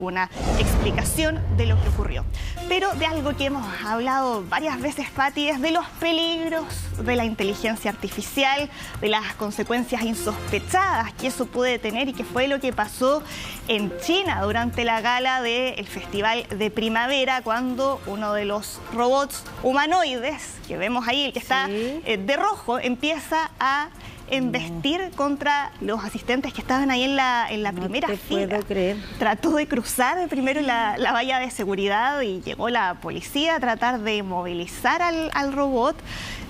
una explicación de lo que ocurrió. Pero de algo que hemos hablado varias veces, Pati, es de los peligros de la inteligencia artificial, de las consecuencias insospechadas que eso puede tener y que fue lo que pasó en China durante la gala del Festival de Primavera, cuando uno de los robots humanoides, que vemos ahí, el que está de rojo, empieza a embestir contra los asistentes que estaban ahí en la primera fila. Puedo creer. Trató de cruzar primero la valla de seguridad y llegó la policía a tratar de movilizar al robot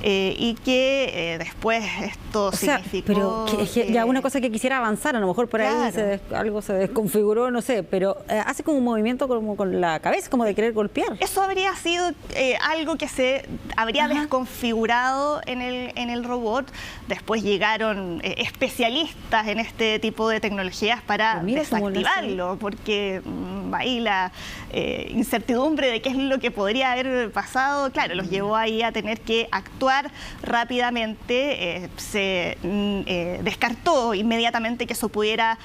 y que después esto significó... Pero que ya una cosa que quisiera avanzar, a lo mejor por ahí algo se desconfiguró, no sé, pero hace como un movimiento como con la cabeza, como de querer golpear. Eso habría sido algo que se habría desconfigurado en el robot. Después llegaron especialistas en este tipo de tecnologías para desactivarlo, porque ahí la incertidumbre de qué es lo que podría haber pasado, claro, los llevó ahí a tener que actuar rápidamente. Se descartó inmediatamente que eso pudiera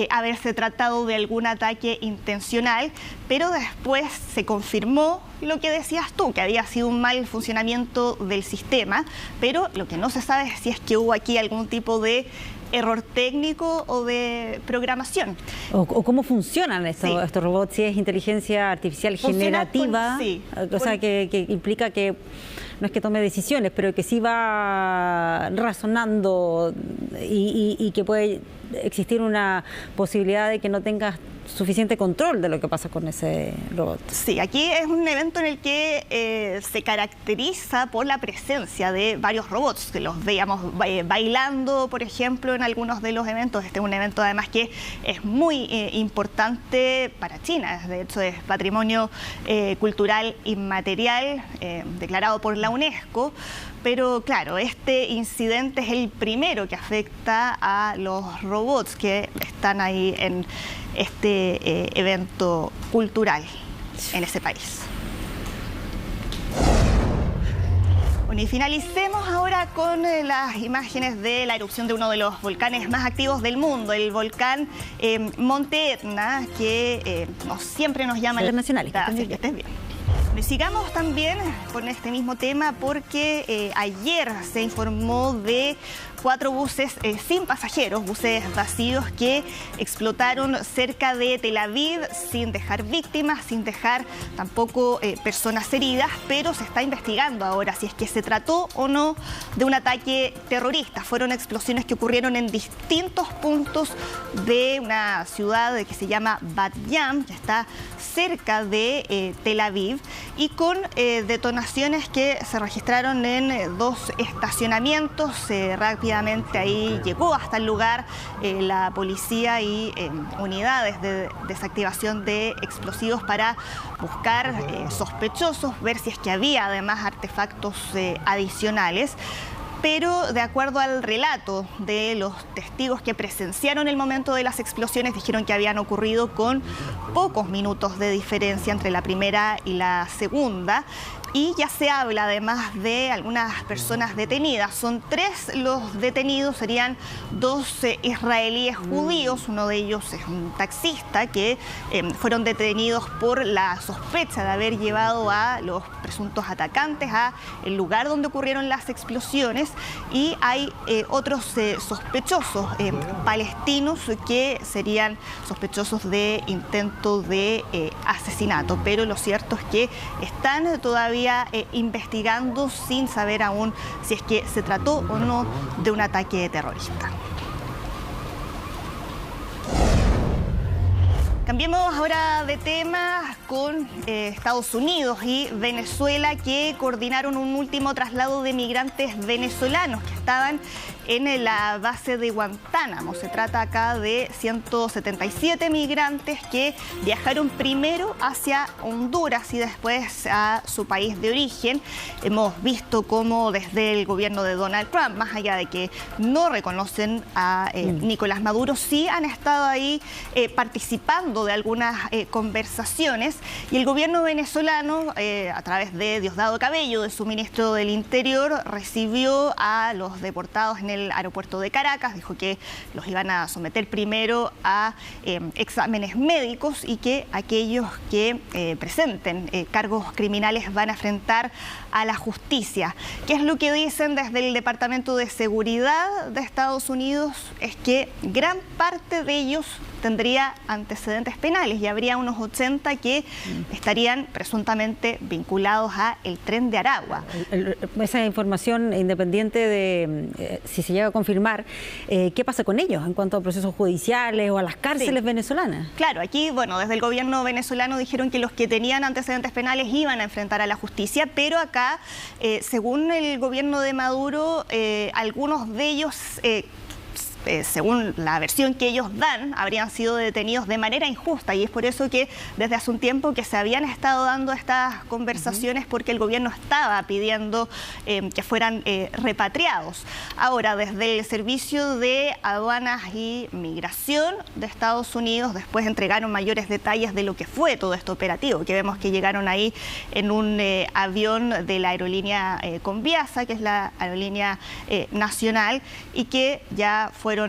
haberse tratado de algún ataque intencional, pero después se confirmó lo que decías tú, que había sido un mal funcionamiento del sistema, pero lo que no se sabe es si es que hubo aquí algún tipo de error técnico o de programación. O cómo funcionan estos robots, si es inteligencia artificial generativa, o sea, que implica que no es que tome decisiones, pero que sí va razonando y que puede existir una posibilidad de que no tengas suficiente control de lo que pasa con ese robot. Sí, aquí es un evento en el que se caracteriza por la presencia de varios robots, que los veíamos bailando, por ejemplo, en algunos de los eventos. Este es un evento además que es muy importante para China, de hecho es patrimonio cultural inmaterial declarado por la UNESCO. Pero claro, este incidente es el primero que afecta a los robots que están ahí en este evento cultural en ese país. Bueno, y finalicemos ahora con las imágenes de la erupción de uno de los volcanes más activos del mundo, el volcán Monte Etna, que siempre nos llama internacionales. Así que estés bien. Y sigamos también con este mismo tema porque ayer se informó de 4 buses sin pasajeros, buses vacíos que explotaron cerca de Tel Aviv sin dejar víctimas, sin dejar tampoco personas heridas, pero se está investigando ahora si es que se trató o no de un ataque terrorista. Fueron explosiones que ocurrieron en distintos puntos de una ciudad que se llama Bat Yam, que está cerca de Tel Aviv, y con detonaciones que se registraron en 2 estacionamientos. Rápidamente ahí llegó hasta el lugar la policía y unidades de desactivación de explosivos para buscar sospechosos, ver si es que había además artefactos adicionales. Pero de acuerdo al relato de los testigos que presenciaron el momento de las explosiones, dijeron que habían ocurrido con pocos minutos de diferencia entre la primera y la segunda. Y ya se habla además de algunas personas detenidas. Son 3 los detenidos, serían 2 israelíes judíos, uno de ellos es un taxista, que fueron detenidos por la sospecha de haber llevado a los presuntos atacantes a el lugar donde ocurrieron las explosiones, y hay otros sospechosos palestinos que serían sospechosos de intento de asesinato, pero lo cierto es que están todavía investigando sin saber aún si es que se trató o no de un ataque terrorista. Cambiemos ahora de tema con Estados Unidos y Venezuela, que coordinaron un último traslado de migrantes venezolanos que estaban en la base de Guantánamo. Se trata acá de 177 migrantes que viajaron primero hacia Honduras y después a su país de origen. Hemos visto cómo desde el gobierno de Donald Trump, más allá de que no reconocen a Nicolás Maduro, sí han estado ahí participando de algunas conversaciones, y el gobierno venezolano, a través de Diosdado Cabello, de su ministro del Interior, recibió a los los deportados en el aeropuerto de Caracas. Dijo que los iban a someter primero a exámenes médicos y que aquellos que presenten cargos criminales van a enfrentar a la justicia. ¿Qué es lo que dicen desde el Departamento de Seguridad de Estados Unidos? Es que gran parte de ellos tendría antecedentes penales y habría unos 80 que estarían presuntamente vinculados a el Tren de Aragua. Esa información, independiente de si se llega a confirmar, ¿qué pasa con ellos en cuanto a procesos judiciales o a las cárceles venezolanas? Claro, aquí, bueno, desde el gobierno venezolano dijeron que los que tenían antecedentes penales iban a enfrentar a la justicia, pero acá, según el gobierno de Maduro, algunos de ellos según la versión que ellos dan, habrían sido detenidos de manera injusta, y es por eso que desde hace un tiempo que se habían estado dando estas conversaciones, porque el gobierno estaba pidiendo que fueran repatriados. Ahora, desde el Servicio de Aduanas y Migración de Estados Unidos, después entregaron mayores detalles de lo que fue todo este operativo, que vemos que llegaron ahí en un avión de la aerolínea Conviasa, que es la aerolínea nacional, y que ya fueron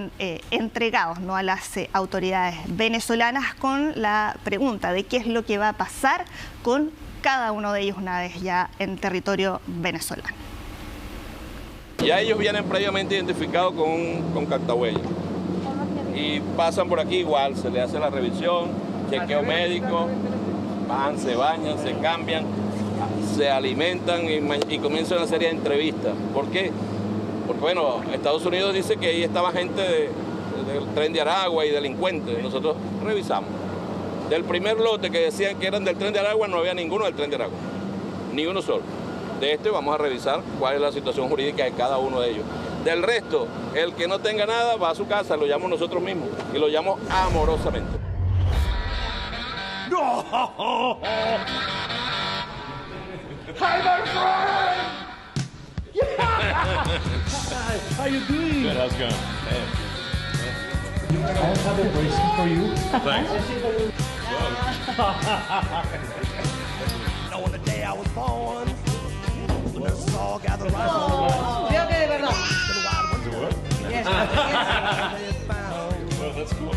entregados, ¿no?, a las autoridades venezolanas, con la pregunta de qué es lo que va a pasar con cada uno de ellos una vez ya en territorio venezolano. Ya ellos vienen previamente identificados con cartahuellas y pasan por aquí igual, se les hace la revisión, chequeo médico, van, se bañan, se cambian, se alimentan y comienzan una serie de entrevistas. ¿Por qué? Porque, bueno, Estados Unidos dice que ahí estaba gente del Tren de Aragua y delincuentes. Nosotros revisamos. Del primer lote que decían que eran del Tren de Aragua, no había ninguno del Tren de Aragua. Ni uno solo. De este vamos a revisar cuál es la situación jurídica de cada uno de ellos. Del resto, el que no tenga nada va a su casa, lo llamamos nosotros mismos. Y lo llamo amorosamente. Hi, my friend! How you doing? Good, how's it going? Hey. I have a bracelet for you. Thanks. On the day I was born, when the all gathered right on. Creo que de verdad. Yes. Well, that's cool.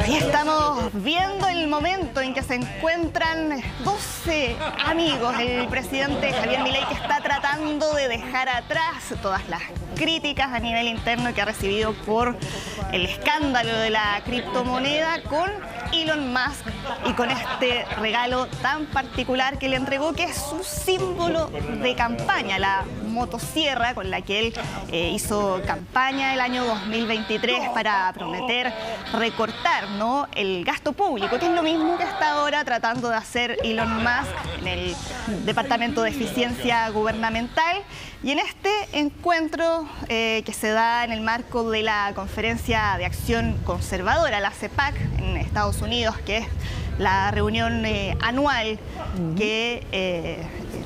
Y estamos viendo el momento en que se encuentran 12 amigos. El presidente Javier Milei, que está tratando de dejar atrás todas las críticas a nivel interno que ha recibido por el escándalo de la criptomoneda, con Elon Musk y con este regalo tan particular que le entregó, que es su símbolo de campaña, la motosierra con la que él hizo campaña el año 2023 para prometer recortar, ¿no?, el gasto público, que es lo mismo que está ahora tratando de hacer Elon Musk en el Departamento de Eficiencia Gubernamental. Y en este encuentro que se da en el marco de la Conferencia de Acción Conservadora, la CEPAC, en Estados Unidos, que es la reunión anual que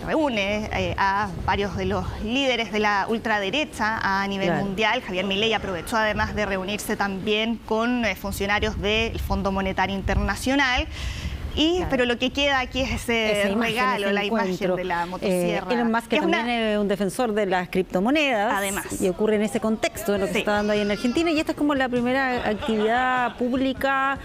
reúne a varios de los líderes de la ultraderecha a nivel mundial. Javier Milei aprovechó además de reunirse también con funcionarios del Fondo Monetario Internacional. Pero lo que queda aquí es ese regalo, la imagen de la motosierra. Elon Musk, que también es un defensor de las criptomonedas. Además. Y ocurre en ese contexto de lo que se está dando ahí en Argentina. Y esta es como la primera actividad pública,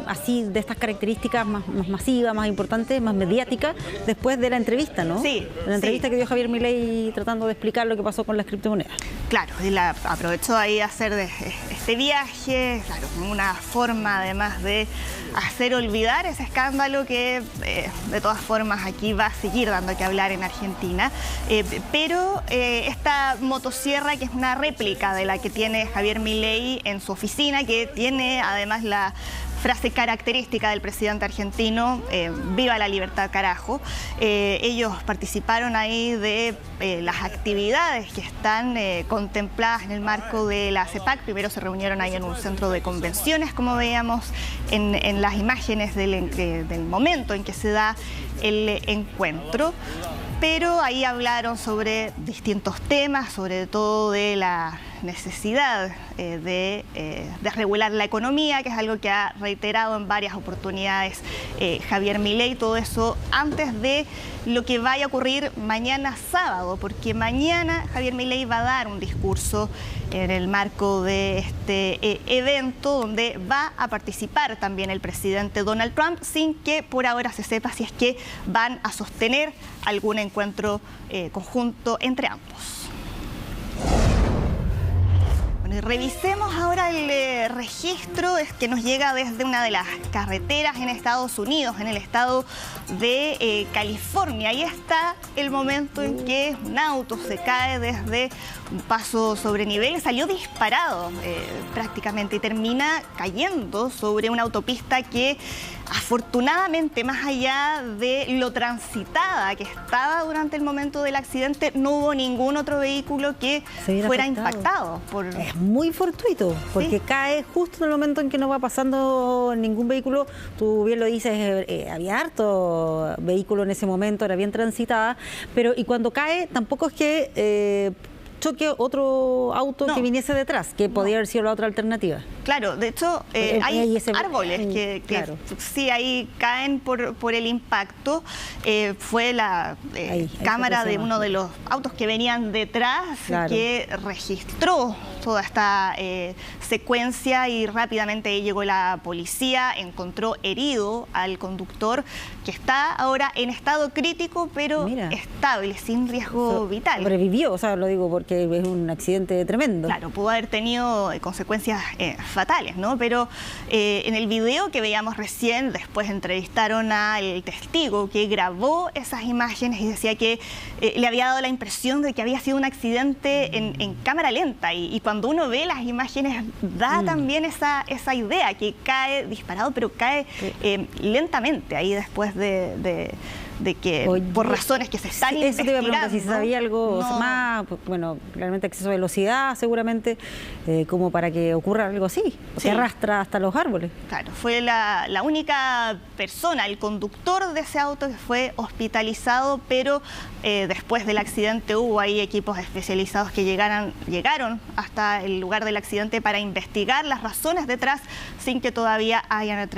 así, de estas características más masivas, más importantes, más mediática, después de la entrevista, ¿no? Sí. La entrevista que dio Javier Milei tratando de explicar lo que pasó con las criptomonedas. Claro, y aprovechó ahí hacer este viaje, claro, como una forma además de hacer olvidar ese escándalo que de todas formas aquí va a seguir dando que hablar en Argentina. Pero esta motosierra, que es una réplica de la que tiene Javier Milei en su oficina, que tiene además la frase característica del presidente argentino, viva la libertad, carajo. Ellos participaron ahí de las actividades que están contempladas en el marco de la CEPAC. Primero se reunieron ahí en un centro de convenciones, como veíamos en las imágenes del momento en que se da el encuentro. Pero ahí hablaron sobre distintos temas, sobre todo de la necesidad de desregular la economía, que es algo que ha reiterado en varias oportunidades Javier Milei. Todo eso antes de lo que vaya a ocurrir mañana sábado, porque mañana Javier Milei va a dar un discurso en el marco de este evento donde va a participar también el presidente Donald Trump, sin que por ahora se sepa si es que van a sostener algún encuentro conjunto entre ambos. Bueno, y revisemos ahora el registro que nos llega desde una de las carreteras en Estados Unidos, en el estado de California. Ahí está el momento en que un auto se cae desde un paso sobre nivel, salió disparado prácticamente y termina cayendo sobre una autopista que afortunadamente, más allá de lo transitada que estaba durante el momento del accidente, no hubo ningún otro vehículo que fuera impactado. Es muy fortuito, porque cae justo en el momento en que no va pasando ningún vehículo. Tú bien lo dices, había harto vehículo en ese momento, era bien transitada, pero y cuando cae tampoco es que choque otro auto que viniese detrás, que podía haber sido la otra alternativa. Claro, de hecho hay árboles que claro, sí ahí caen por el impacto. Fue la cámara de uno de los autos que venían detrás que registró toda esta secuencia y rápidamente ahí llegó la policía, encontró herido al conductor, que está ahora en estado crítico pero estable, sin riesgo vital. Sobrevivió, o sea, lo digo porque es un accidente tremendo. Claro, pudo haber tenido consecuencias fatales, ¿no? Pero en el video que veíamos recién, después entrevistaron al testigo que grabó esas imágenes y decía que le había dado la impresión de que había sido un accidente en cámara lenta y cuando uno ve las imágenes da también esa idea, que cae disparado, pero cae lentamente ahí después de que por razones que se están investigando. Eso te iba a preguntar, si se sabía algo más, bueno, realmente exceso de velocidad seguramente, como para que ocurra algo así, se arrastra hasta los árboles. Claro, fue la única persona, el conductor de ese auto que fue hospitalizado, pero después del accidente hubo ahí equipos especializados que llegaron hasta el lugar del accidente para investigar las razones detrás, sin que todavía hayan entregado